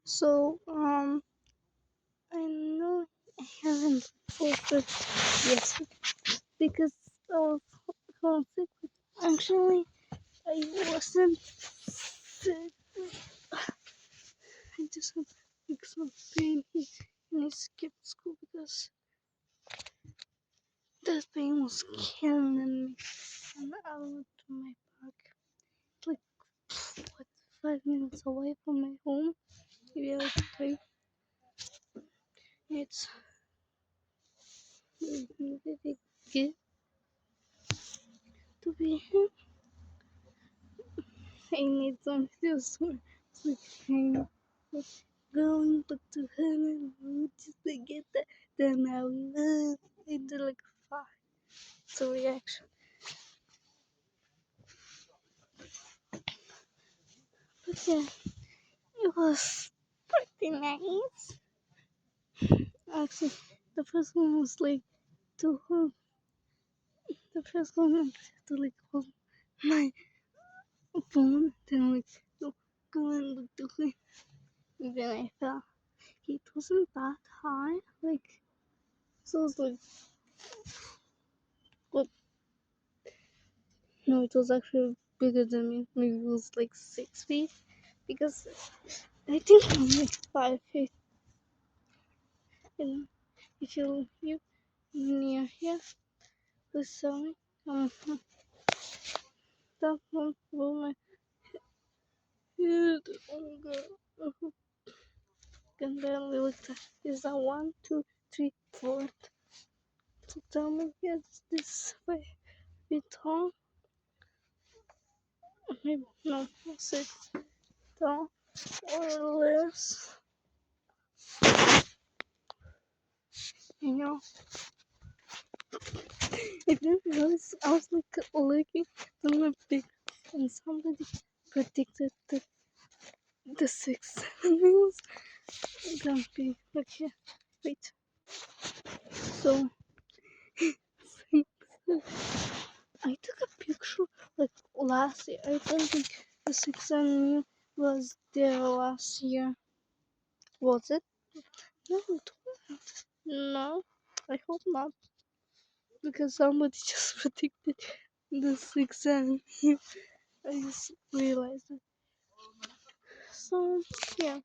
So, I know I haven't posted yet because I was homesick. Actually, I wasn't sick. I just had like some pain here and I skipped school because that pain was killing me. And I went to my park, like what, 5 minutes away from my home. Maybe like 3. It's really good to be here. I need some feels like I'm going back to heaven just to get that. Then I will into like 5. It's a reaction. But yeah, it was pretty nice. Actually, the first one was like to hold. The first one was to like hold my phone. Then like to go and look to him. And then I fell. It wasn't that high. Like so it was like what? No, it was actually bigger than me. Maybe it was like 6 feet because I think I'm like 5 feet. And if you near here, please tell me. That one will my head. Oh god, I can barely look. Is that 1, 2, 3, 4? So tell me, yes, this way be tall. Maybe no, 6 tall or less. You know, I didn't realize I was like looking at my big and somebody predicted the 6 meals gonna be like here. Wait, so I took a picture like last year. I don't think the 6 meal was there last year. Was it? No, it wasn't. No, I hope not because somebody just predicted the 6 meal. I just realized it. So yeah.